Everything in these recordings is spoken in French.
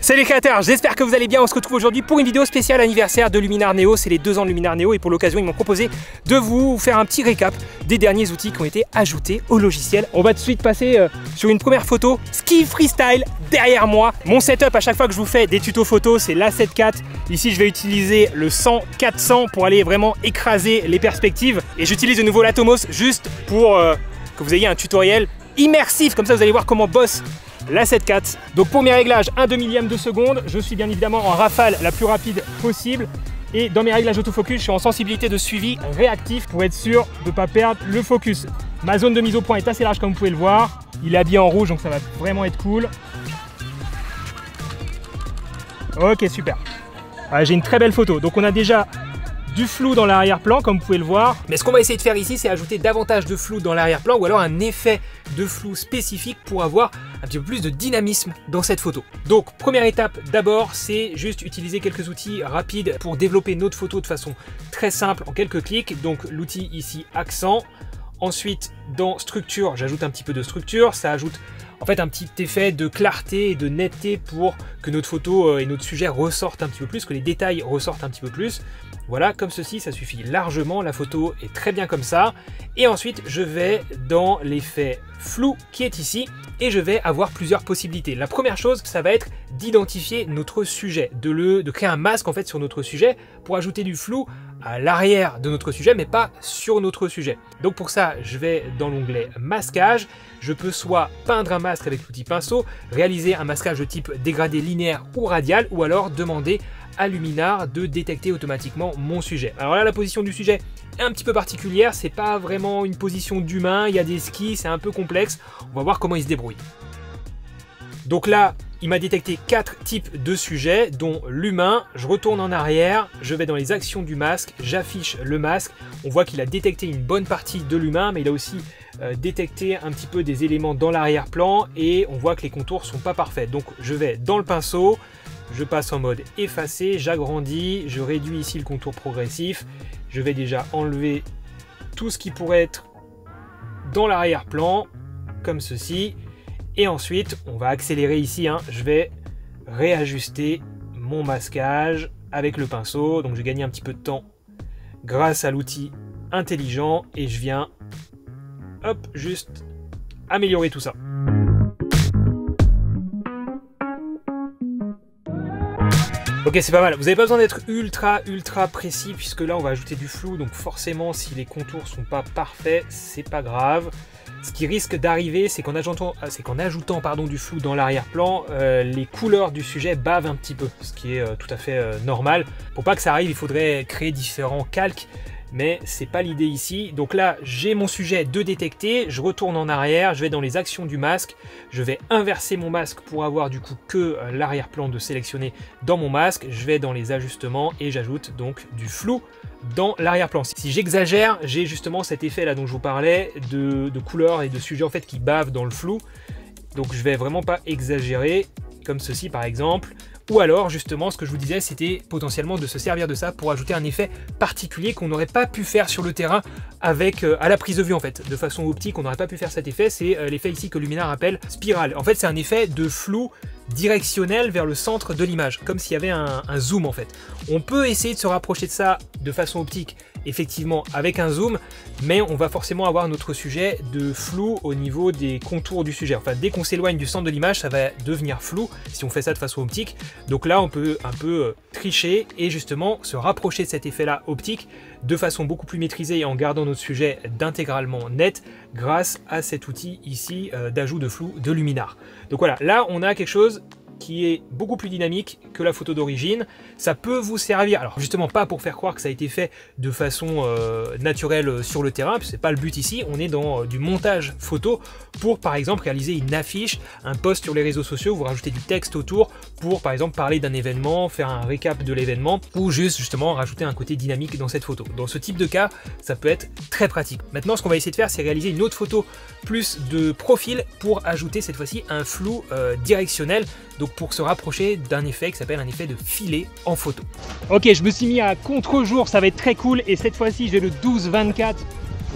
Salut les créateurs, j'espère que vous allez bien. On se retrouve aujourd'hui pour une vidéo spéciale anniversaire de Luminar Neo. C'est les 2 ans de Luminar Neo et pour l'occasion ils m'ont proposé de vous faire un petit récap des derniers outils qui ont été ajoutés au logiciel. On va tout de suite passer sur une première photo ski freestyle derrière moi. Mon setup à chaque fois que je vous fais des tutos photos, c'est l'A7 IV. Ici je vais utiliser le 100-400 pour aller vraiment écraser les perspectives et j'utilise de nouveau l'Atomos juste pour que vous ayez un tutoriel immersif, comme ça vous allez voir comment bosse l'A7 IV. Donc pour mes réglages 1/2 millième de seconde, je suis bien évidemment en rafale la plus rapide possible. Et dans mes réglages autofocus, je suis en sensibilité de suivi réactif pour être sûr de ne pas perdre le focus. Ma zone de mise au point est assez large comme vous pouvez le voir. Il est habillé en rouge donc ça va vraiment être cool. Ok, super. Voilà, j'ai une très belle photo. Donc on a déjà du flou dans l'arrière-plan comme vous pouvez le voir. Mais ce qu'on va essayer de faire ici, c'est ajouter davantage de flou dans l'arrière-plan ou alors un effet de flou spécifique pour avoir un petit peu plus de dynamisme dans cette photo. Donc première étape d'abord, c'est juste utiliser quelques outils rapides pour développer notre photo de façon très simple en quelques clics. Donc l'outil ici accent. Ensuite dans structure, j'ajoute un petit peu de structure, ça ajoute en fait un petit effet de clarté et de netteté pour que notre photo et notre sujet ressortent un petit peu plus, que les détails ressortent un petit peu plus. Voilà, comme ceci, ça suffit largement, la photo est très bien comme ça. Et ensuite, je vais dans l'effet flou qui est ici et je vais avoir plusieurs possibilités. La première chose, ça va être d'identifier notre sujet, de créer un masque en fait sur notre sujet pour ajouter du flou à l'arrière de notre sujet, mais pas sur notre sujet. Donc pour ça, je vais dans l'onglet masquage. Je peux soit peindre un masque avec l'outil pinceau, réaliser un masquage de type dégradé linéaire ou radial, ou alors demander à Luminar de détecter automatiquement mon sujet. Alors là, la position du sujet est un petit peu particulière, c'est pas vraiment une position d'humain, il y a des skis, c'est un peu complexe. On va voir comment il se débrouille. Donc là, il m'a détecté 4 types de sujets, dont l'humain. Je retourne en arrière, je vais dans les actions du masque, j'affiche le masque. On voit qu'il a détecté une bonne partie de l'humain, mais il a aussi détecté un petit peu des éléments dans l'arrière-plan et on voit que les contours sont pas parfaits. Donc je vais dans le pinceau, je passe en mode effacer, j'agrandis, je réduis ici le contour progressif. Je vais déjà enlever tout ce qui pourrait être dans l'arrière-plan, comme ceci. Et ensuite, on va accélérer ici, hein. Je vais réajuster mon masquage avec le pinceau. Donc je gagne un petit peu de temps grâce à l'outil intelligent et je viens, hop, juste améliorer tout ça. Ok, c'est pas mal. Vous n'avez pas besoin d'être ultra précis puisque là on va ajouter du flou. Donc forcément, si les contours sont pas parfaits, c'est pas grave. Ce qui risque d'arriver, c'est qu'en ajoutant du flou dans l'arrière-plan, les couleurs du sujet bavent un petit peu, ce qui est tout à fait normal. Pour pas que ça arrive, il faudrait créer différents calques, mais c'est pas l'idée ici. Donc là, j'ai mon sujet de détecter, je retourne en arrière, je vais dans les actions du masque, je vais inverser mon masque pour avoir du coup que l'arrière-plan de sélectionner dans mon masque, je vais dans les ajustements et j'ajoute donc du flou dans l'arrière-plan. Si j'exagère, j'ai justement cet effet là dont je vous parlais de couleurs et de sujets en fait qui bavent dans le flou. Donc je vais vraiment pas exagérer, comme ceci par exemple. Ou alors justement ce que je vous disais, c'était potentiellement de se servir de ça pour ajouter un effet particulier qu'on n'aurait pas pu faire sur le terrain avec à la prise de vue en fait. De façon optique, on n'aurait pas pu faire cet effet, c'est l'effet ici que Luminar appelle spirale. En fait c'est un effet de flou directionnel vers le centre de l'image, comme s'il y avait un zoom en fait. On peut essayer de se rapprocher de ça de façon optique, effectivement avec un zoom, mais on va forcément avoir notre sujet de flou au niveau des contours du sujet. Enfin, dès qu'on s'éloigne du centre de l'image, ça va devenir flou si on fait ça de façon optique. Donc là, on peut un peu tricher et justement se rapprocher de cet effet-là optique de façon beaucoup plus maîtrisée et en gardant notre sujet d'intégralement net grâce à cet outil ici d'ajout de flou de Luminar. Donc voilà, là on a quelque chose qui est beaucoup plus dynamique que la photo d'origine. Ça peut vous servir, alors justement pas pour faire croire que ça a été fait de façon naturelle sur le terrain, c'est pas le but ici, on est dans du montage photo pour par exemple réaliser une affiche, un post sur les réseaux sociaux, vous rajoutez du texte autour pour par exemple parler d'un événement, faire un récap de l'événement ou juste justement rajouter un côté dynamique dans cette photo. Dans ce type de cas, ça peut être très pratique. Maintenant ce qu'on va essayer de faire, c'est réaliser une autre photo plus de profil pour ajouter cette fois-ci un flou directionnel. Donc pour se rapprocher d'un effet qui s'appelle un effet de filet en photo. Ok, je me suis mis à contre-jour, ça va être très cool. Et cette fois-ci, j'ai le 12-24.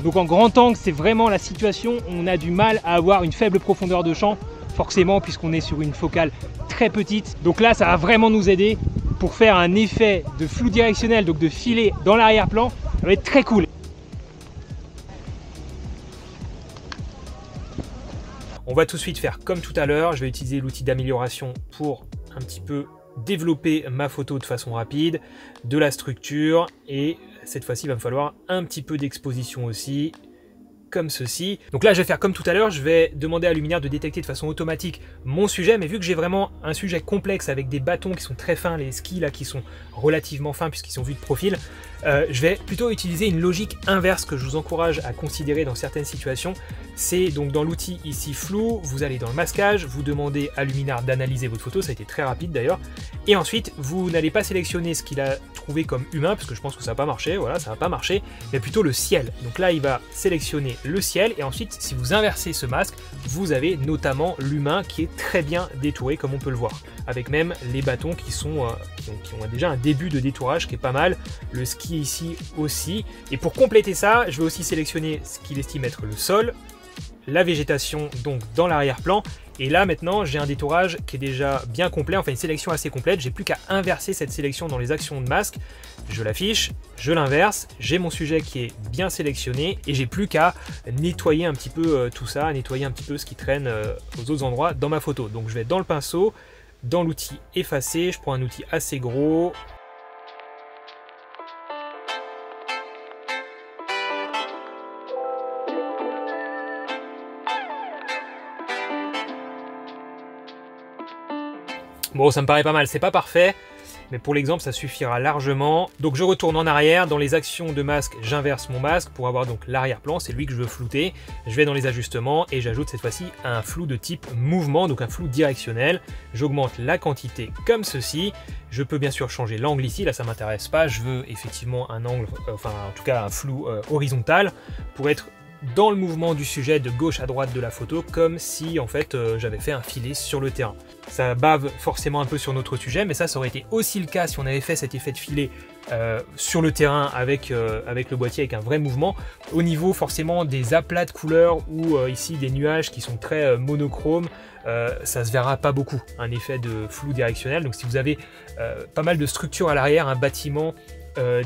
Donc en grand angle, c'est vraiment la situation. On a du mal à avoir une faible profondeur de champ. forcément puisqu'on est sur une focale très petite. Donc là ça va vraiment nous aider pour faire un effet de flou directionnel, donc de filet dans l'arrière-plan. Ça va être très cool. On va tout de suite faire comme tout à l'heure. Je vais utiliser l'outil d'amélioration pour un petit peu développer ma photo de façon rapide, de la structure, et cette fois-ci il va me falloir un petit peu d'exposition aussi, comme ceci. Donc là je vais faire comme tout à l'heure, je vais demander à Luminar de détecter de façon automatique mon sujet, mais vu que j'ai vraiment un sujet complexe avec des bâtons qui sont très fins, les skis là qui sont relativement fins puisqu'ils sont vus de profil, je vais plutôt utiliser une logique inverse que je vous encourage à considérer dans certaines situations. C'est donc dans l'outil ici flou, vous allez dans le masquage, vous demandez à Luminar d'analyser votre photo, ça a été très rapide d'ailleurs, et ensuite vous n'allez pas sélectionner ce qu'il a trouvé comme humain, parce que je pense que ça n'a pas marché, voilà, ça n'a pas marché, mais plutôt le ciel. Donc là il va sélectionner le ciel, et ensuite si vous inversez ce masque, vous avez notamment l'humain qui est très bien détouré comme on peut le voir, avec même les bâtons qui ont déjà un début de détourage qui est pas mal, le ski ici aussi. Et pour compléter ça, je vais aussi sélectionner ce qu'il estime être le sol, la végétation donc dans l'arrière-plan, et là maintenant j'ai un détourage qui est déjà bien complet, enfin une sélection assez complète. J'ai plus qu'à inverser cette sélection dans les actions de masque, je l'affiche, je l'inverse, j'ai mon sujet qui est bien sélectionné, et j'ai plus qu'à nettoyer un petit peu tout ça, nettoyer un petit peu ce qui traîne aux autres endroits dans ma photo. Donc je vais dans le pinceau, dans l'outil effacer, je prends un outil assez gros. Bon, ça me paraît pas mal, c'est pas parfait, mais pour l'exemple, ça suffira largement. Donc je retourne en arrière, dans les actions de masque, j'inverse mon masque pour avoir donc l'arrière-plan, c'est lui que je veux flouter. Je vais dans les ajustements et j'ajoute cette fois-ci un flou de type mouvement, donc un flou directionnel. J'augmente la quantité comme ceci. Je peux bien sûr changer l'angle ici, là ça m'intéresse pas, je veux effectivement un angle, enfin en tout cas un flou horizontal pour être dans le mouvement du sujet de gauche à droite de la photo, comme si en fait j'avais fait un filet sur le terrain. Ça bave forcément un peu sur notre sujet, mais ça aurait été aussi le cas si on avait fait cet effet de filet sur le terrain avec le boîtier, avec un vrai mouvement. Au niveau forcément des aplats de couleurs ou ici des nuages qui sont très monochromes, ça se verra pas beaucoup, un effet de flou directionnel. Donc si vous avez pas mal de structure à l'arrière, un bâtiment,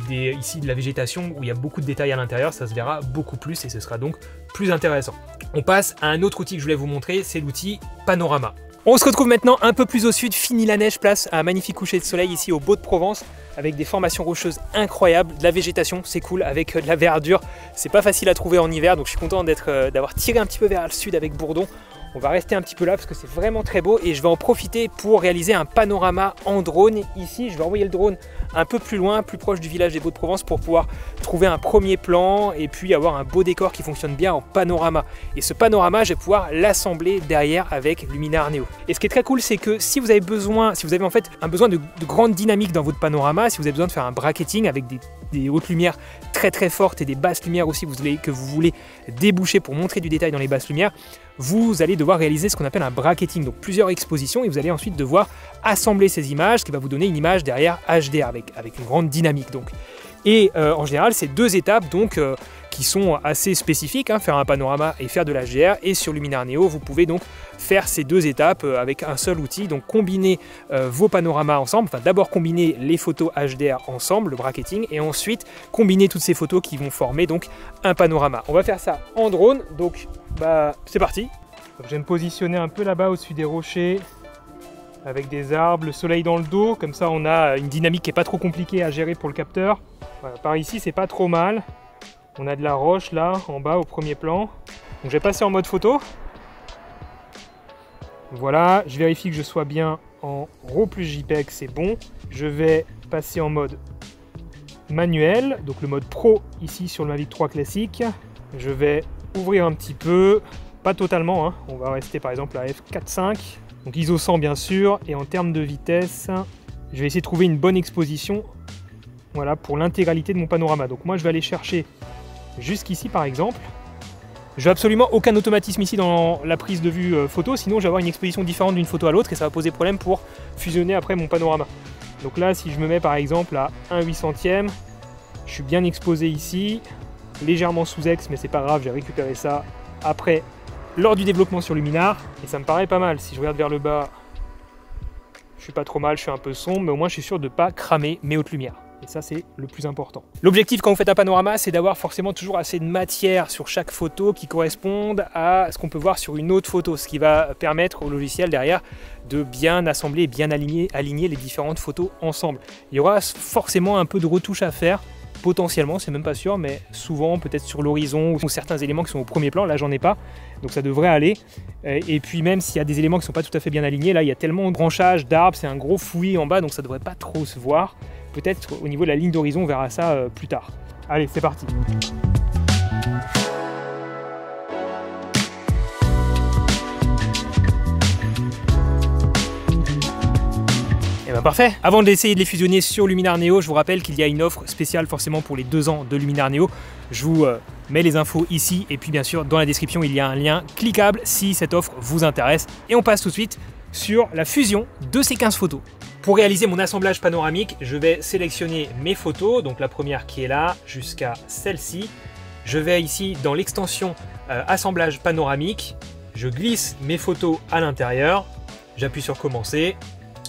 ici de la végétation où il y a beaucoup de détails à l'intérieur, ça se verra beaucoup plus et ce sera donc plus intéressant. On passe à un autre outil que je voulais vous montrer, c'est l'outil Panorama. On se retrouve maintenant un peu plus au sud, fini la neige, place à un magnifique coucher de soleil ici au Beau de Provence, avec des formations rocheuses incroyables, de la végétation, c'est cool, avec de la verdure. C'est pas facile à trouver en hiver, donc je suis content d'avoir tiré un petit peu vers le sud avec Bourdon. On va rester un petit peu là parce que c'est vraiment très beau et je vais en profiter pour réaliser un panorama en drone. Ici, je vais envoyer le drone un peu plus loin, plus proche du village des Beaux de Provence pour pouvoir trouver un premier plan et puis avoir un beau décor qui fonctionne bien en panorama. Et ce panorama, je vais pouvoir l'assembler derrière avec Luminar Neo. Et ce qui est très cool, c'est que si vous avez en fait un besoin de grande dynamique dans votre panorama, si vous avez besoin de faire un bracketing avec des hautes lumières très très fortes et des basses lumières aussi que vous voulez déboucher pour montrer du détail dans les basses lumières, vous allez devoir réaliser ce qu'on appelle un bracketing, donc plusieurs expositions, et vous allez ensuite devoir assembler ces images, ce qui va vous donner une image derrière HDR avec une grande dynamique. Donc. Et en général, c'est deux étapes donc, qui sont assez spécifiques, hein, faire un panorama et faire de l'HDR, et sur Luminar Neo, vous pouvez donc faire ces deux étapes avec un seul outil, donc combiner vos panoramas ensemble, enfin d'abord combiner les photos HDR ensemble, le bracketing, et ensuite combiner toutes ces photos qui vont former donc un panorama. On va faire ça en drone, donc c'est parti. Donc, je vais me positionner un peu là-bas au-dessus des rochers, avec des arbres, le soleil dans le dos, comme ça on a une dynamique qui n'est pas trop compliquée à gérer pour le capteur. Voilà, par ici c'est pas trop mal, on a de la roche là en bas au premier plan. Donc je vais passer en mode photo. Voilà, je vérifie que je sois bien en RAW plus JPEG, c'est bon. Je vais passer en mode manuel, donc le mode pro ici sur le Mavic 3 classique. Je vais ouvrir un petit peu, pas totalement, hein. On va rester par exemple à f4.5, donc ISO 100 bien sûr, et en termes de vitesse, je vais essayer de trouver une bonne exposition, voilà, pour l'intégralité de mon panorama. Donc moi je vais aller chercher jusqu'ici par exemple. Je n'ai absolument aucun automatisme ici dans la prise de vue photo, sinon je vais avoir une exposition différente d'une photo à l'autre et ça va poser problème pour fusionner après mon panorama. Donc là, si je me mets par exemple à 1/800e, je suis bien exposé ici, légèrement sous ex, mais c'est pas grave, j'ai récupéré ça après lors du développement sur Luminar, et ça me paraît pas mal. Si je regarde vers le bas, je suis pas trop mal, je suis un peu sombre, mais au moins je suis sûr de ne pas cramer mes hautes lumières. Et ça, c'est le plus important. L'objectif quand vous faites un panorama, c'est d'avoir forcément toujours assez de matière sur chaque photo qui corresponde à ce qu'on peut voir sur une autre photo, ce qui va permettre au logiciel derrière de bien assembler et bien aligner les différentes photos ensemble. Il y aura forcément un peu de retouche à faire, potentiellement, c'est même pas sûr, mais souvent peut-être sur l'horizon ou certains éléments qui sont au premier plan, là j'en ai pas, donc ça devrait aller. Et puis même s'il y a des éléments qui ne sont pas tout à fait bien alignés, là il y a tellement de branchages, d'arbres, c'est un gros fouillis en bas, donc ça devrait pas trop se voir. Peut-être au niveau de la ligne d'horizon, on verra ça plus tard. Allez, c'est parti. Et ben parfait. Avant d'essayer de les fusionner sur Luminar Neo, je vous rappelle qu'il y a une offre spéciale forcément pour les 2 ans de Luminar Neo. Je vous mets les infos ici et puis bien sûr dans la description il y a un lien cliquable si cette offre vous intéresse. Et on passe tout de suite sur la fusion de ces 15 photos. Pour réaliser mon assemblage panoramique, je vais sélectionner mes photos, donc la première qui est là jusqu'à celle-ci. Je vais ici dans l'extension assemblage panoramique, je glisse mes photos à l'intérieur, j'appuie sur commencer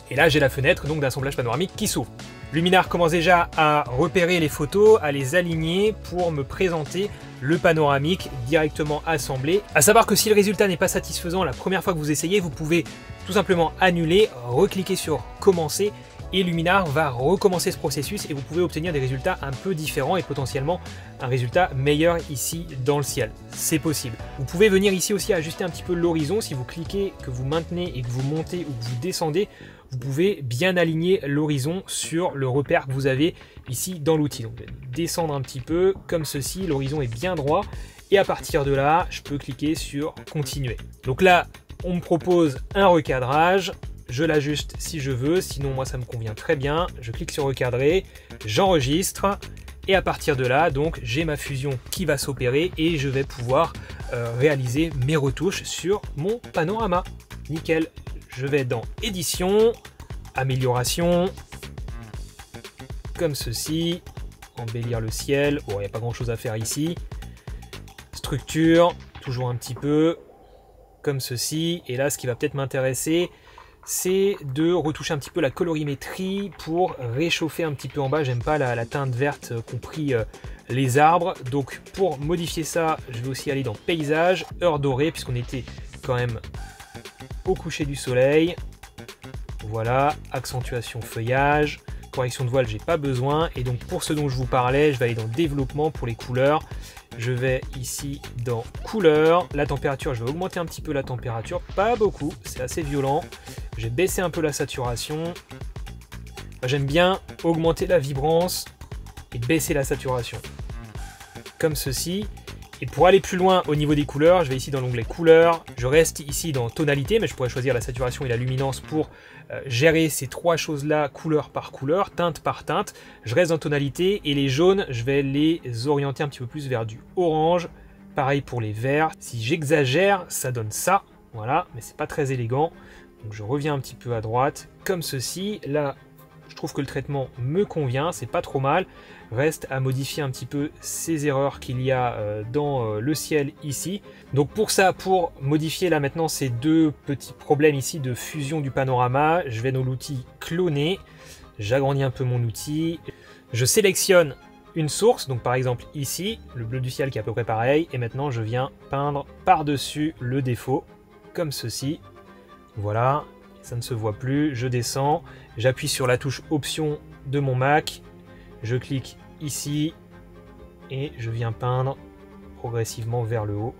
et là j'ai la fenêtre donc d'assemblage panoramique qui s'ouvre. Luminar commence déjà à repérer les photos, à les aligner pour me présenter le panoramique directement assemblé. À savoir que si le résultat n'est pas satisfaisant la première fois que vous essayez, vous pouvez tout simplement annuler, recliquer sur commencer et Luminar va recommencer ce processus et vous pouvez obtenir des résultats un peu différents et potentiellement un résultat meilleur ici dans le ciel. C'est possible. Vous pouvez venir ici aussi ajuster un petit peu l'horizon. Si vous cliquez, que vous maintenez et que vous montez ou que vous descendez, vous pouvez bien aligner l'horizon sur le repère que vous avez ici dans l'outil. Donc descendre un petit peu comme ceci, l'horizon est bien droit et à partir de là, je peux cliquer sur continuer. Donc là, on me propose un recadrage, je l'ajuste si je veux, sinon moi ça me convient très bien. Je clique sur recadrer, j'enregistre et à partir de là, donc j'ai ma fusion qui va s'opérer et je vais pouvoir réaliser mes retouches sur mon panorama. Nickel. Je vais dans édition, amélioration, comme ceci, embellir le ciel. Bon, il n'y a pas grand chose à faire ici. Structure, toujours un petit peu, comme ceci. Et là, ce qui va peut-être m'intéresser, c'est de retoucher un petit peu la colorimétrie pour réchauffer un petit peu en bas. J'aime pas la teinte verte qu'ont pris les arbres. Donc pour modifier ça, je vais aussi aller dans paysage, heure dorée, puisqu'on était quand même au coucher du soleil. Voilà, accentuation feuillage, correction de voile, j'ai pas besoin. Et donc pour ce dont je vous parlais, je vais aller dans développement pour les couleurs. Je vais ici dans couleurs, la température, je vais augmenter un petit peu la température, pas beaucoup, c'est assez violent. Je vais baisser un peu la saturation. J'aime bien augmenter la vibrance et baisser la saturation, comme ceci. Et pour aller plus loin au niveau des couleurs, je vais ici dans l'onglet couleurs, je reste ici dans tonalité, mais je pourrais choisir la saturation et la luminance pour gérer ces 3 choses-là, couleur par couleur, teinte par teinte. Je reste dans tonalité et les jaunes, je vais les orienter un petit peu plus vers du orange. Pareil pour les verts. Si j'exagère, ça donne ça, voilà, mais c'est pas très élégant. Donc je reviens un petit peu à droite, comme ceci. Là, je trouve que le traitement me convient, c'est pas trop mal. Reste à modifier un petit peu ces erreurs qu'il y a dans le ciel ici. Donc pour ça, pour modifier là maintenant ces 2 petits problèmes ici de fusion du panorama, je vais dans l'outil cloner, j'agrandis un peu mon outil, je sélectionne une source, donc par exemple ici, le bleu du ciel qui est à peu près pareil, et maintenant je viens peindre par-dessus le défaut, comme ceci. Voilà, ça ne se voit plus, je descends, j'appuie sur la touche option de mon Mac, je clique ici et je viens peindre progressivement vers le haut,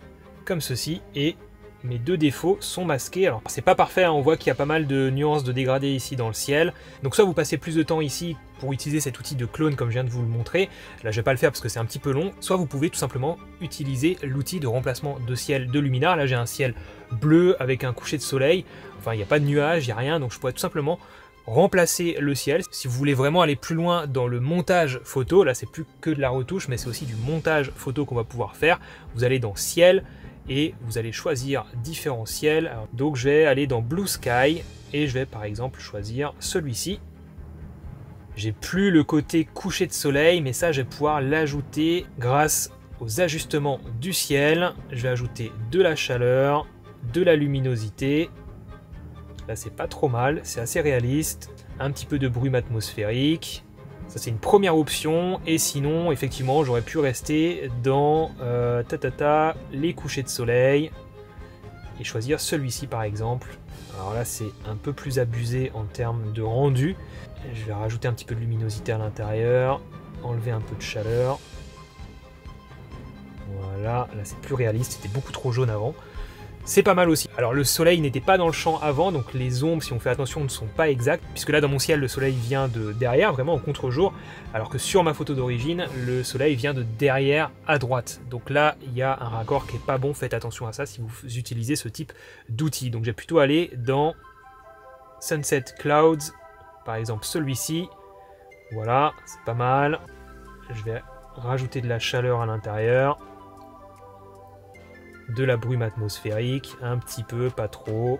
comme ceci, et mes 2 défauts sont masqués. Alors c'est pas parfait, hein, on voit qu'il y a pas mal de nuances de dégradé ici dans le ciel, donc soit vous passez plus de temps ici pour utiliser cet outil de clone comme je viens de vous le montrer, là je vais pas le faire parce que c'est un petit peu long, soit vous pouvez tout simplement utiliser l'outil de remplacement de ciel de Luminar. Là j'ai un ciel bleu avec un coucher de soleil, enfin il n'y a pas de nuages, il n'y a rien, donc je pourrais tout simplement remplacer le ciel. Si vous voulez vraiment aller plus loin dans le montage photo, là c'est plus que de la retouche mais c'est aussi du montage photo qu'on va pouvoir faire. Vous allez dans ciel et vous allez choisir différents ciels. Alors, donc je vais aller dans Blue Sky et je vais par exemple choisir celui-ci. J'ai plus le côté coucher de soleil, mais ça je vais pouvoir l'ajouter grâce aux ajustements du ciel, je vais ajouter de la chaleur, de la luminosité. Là c'est pas trop mal, c'est assez réaliste. Un petit peu de brume atmosphérique. Ça c'est une première option. Et sinon effectivement j'aurais pu rester dans les couchers de soleil. Et choisir celui-ci par exemple. Alors là c'est un peu plus abusé en termes de rendu. Je vais rajouter un petit peu de luminosité à l'intérieur. Enlever un peu de chaleur. Voilà, là c'est plus réaliste, c'était beaucoup trop jaune avant. C'est pas mal aussi. Alors le soleil n'était pas dans le champ avant, donc les ombres, si on fait attention, ne sont pas exactes, puisque là dans mon ciel, le soleil vient de derrière, vraiment au contre-jour, alors que sur ma photo d'origine, le soleil vient de derrière à droite. Donc là, il y a un raccord qui est pas bon, faites attention à ça si vous utilisez ce type d'outil. Donc j'ai plutôt aller dans Sunset Clouds, par exemple celui-ci. Voilà, c'est pas mal. Je vais rajouter de la chaleur à l'intérieur. De la brume atmosphérique, un petit peu, pas trop.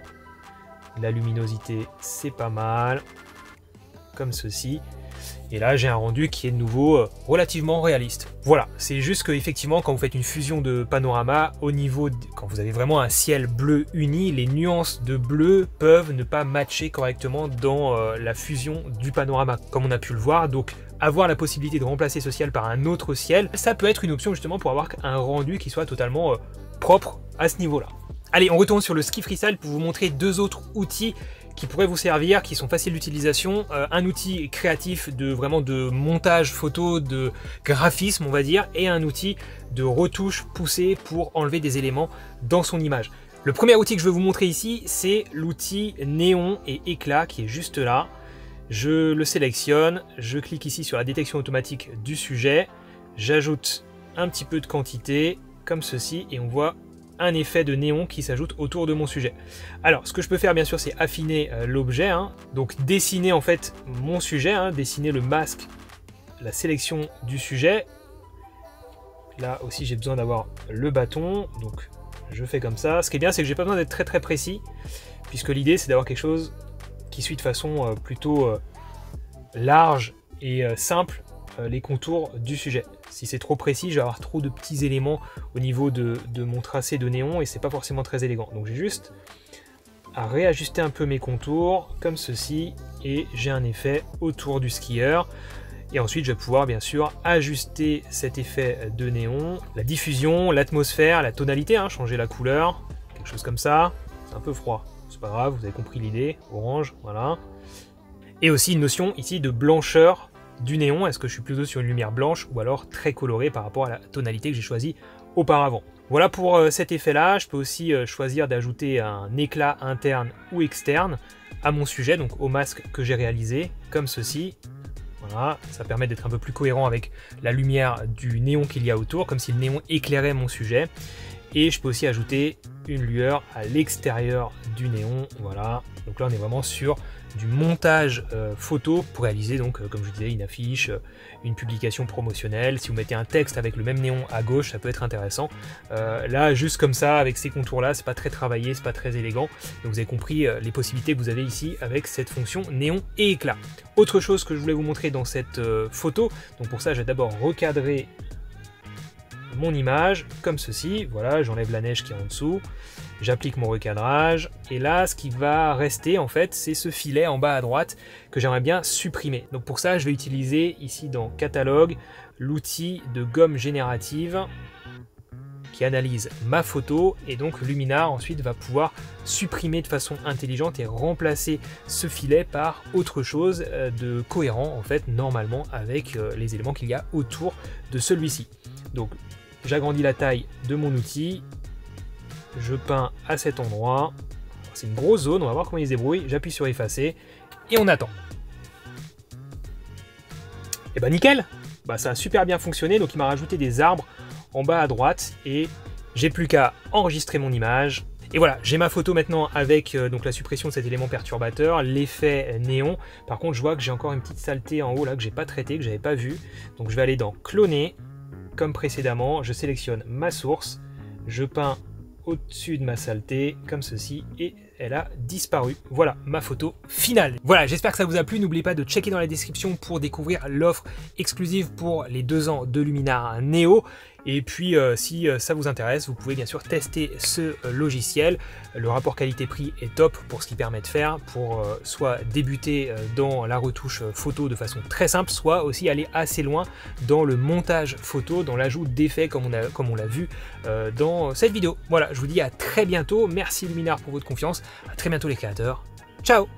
La luminosité, c'est pas mal. Comme ceci. Et là, j'ai un rendu qui est de nouveau relativement réaliste. Voilà, c'est juste que effectivement, quand vous faites une fusion de panorama, au niveau, quand vous avez vraiment un ciel bleu uni, les nuances de bleu peuvent ne pas matcher correctement dans la fusion du panorama, comme on a pu le voir. Donc, avoir la possibilité de remplacer ce ciel par un autre ciel, ça peut être une option justement pour avoir un rendu qui soit totalement propre à ce niveau-là. Allez, on retourne sur le Ski Freestyle pour vous montrer deux autres outils qui pourraient vous servir, qui sont faciles d'utilisation. Un outil créatif de vraiment de montage photo, de graphisme on va dire, et un outil de retouche poussée pour enlever des éléments dans son image. Le premier outil que je vais vous montrer ici, c'est l'outil néon et éclat qui est juste là. Je le sélectionne, je clique ici sur la détection automatique du sujet, j'ajoute un petit peu de quantité, comme ceci, et on voit un effet de néon qui s'ajoute autour de mon sujet. Alors, ce que je peux faire, bien sûr, c'est affiner l'objet, donc dessiner en fait mon sujet, dessiner le masque, la sélection du sujet. Là aussi, j'ai besoin d'avoir le bâton, donc je fais comme ça. Ce qui est bien, c'est que j'ai pas besoin d'être très précis, puisque l'idée, c'est d'avoir quelque chose qui suit de façon plutôt large et simple les contours du sujet. Si c'est trop précis, je vais avoir trop de petits éléments au niveau de mon tracé de néon et c'est pas forcément très élégant. Donc j'ai juste à réajuster un peu mes contours comme ceci et j'ai un effet autour du skieur. Et ensuite je vais pouvoir bien sûr ajuster cet effet de néon, la diffusion, l'atmosphère, la tonalité, changer la couleur, quelque chose comme ça. C'est un peu froid, c'est pas grave, vous avez compris l'idée, orange, voilà. Et aussi une notion ici de blancheur du néon, est-ce que je suis plutôt sur une lumière blanche ou alors très colorée par rapport à la tonalité que j'ai choisie auparavant. Voilà pour cet effet là. Je peux aussi choisir d'ajouter un éclat interne ou externe à mon sujet, donc au masque que j'ai réalisé, comme ceci. Voilà, ça permet d'être un peu plus cohérent avec la lumière du néon qu'il y a autour, comme si le néon éclairait mon sujet. Et je peux aussi ajouter une lueur à l'extérieur du néon, voilà. Donc là on est vraiment sur du montage photo pour réaliser donc comme je vous disais une affiche, une publication promotionnelle. Si vous mettez un texte avec le même néon à gauche, ça peut être intéressant. Là juste comme ça avec ces contours là, c'est pas très travaillé, c'est pas très élégant. Donc vous avez compris les possibilités que vous avez ici avec cette fonction néon et éclat. Autre chose que je voulais vous montrer dans cette photo, donc pour ça je vais d'abord recadrer mon image comme ceci, voilà, j'enlève la neige qui est en dessous, j'applique mon recadrage et là ce qui va rester en fait c'est ce filet en bas à droite que j'aimerais bien supprimer. Donc pour ça je vais utiliser ici dans catalogue l'outil de gomme générative qui analyse ma photo et donc Luminar ensuite va pouvoir supprimer de façon intelligente et remplacer ce filet par autre chose de cohérent en fait normalement avec les éléments qu'il y a autour de celui-ci. Donc j'agrandis la taille de mon outil, je peins à cet endroit, c'est une grosse zone, on va voir comment il se débrouille, j'appuie sur effacer et on attend. Et bah nickel, ça a super bien fonctionné, donc il m'a rajouté des arbres en bas à droite et j'ai plus qu'à enregistrer mon image. Et voilà, j'ai ma photo maintenant avec donc la suppression de cet élément perturbateur, l'effet néon. Par contre, je vois que j'ai encore une petite saleté en haut là que j'ai pas traité, que j'avais pas vu. Donc je vais aller dans cloner, comme précédemment, je sélectionne ma source, je peins au-dessus de ma saleté, comme ceci, et elle a disparu. Voilà ma photo finale. Voilà, j'espère que ça vous a plu. N'oubliez pas de checker dans la description pour découvrir l'offre exclusive pour les 2 ans de Luminar Neo. Et puis si ça vous intéresse, vous pouvez bien sûr tester ce logiciel. Le rapport qualité-prix est top pour ce qu'il permet de faire, pour soit débuter dans la retouche photo de façon très simple, soit aussi aller assez loin dans le montage photo, dans l'ajout d'effets comme on l'a vu dans cette vidéo. Voilà, je vous dis à très bientôt. Merci Luminar pour votre confiance. À très bientôt les créateurs. Ciao!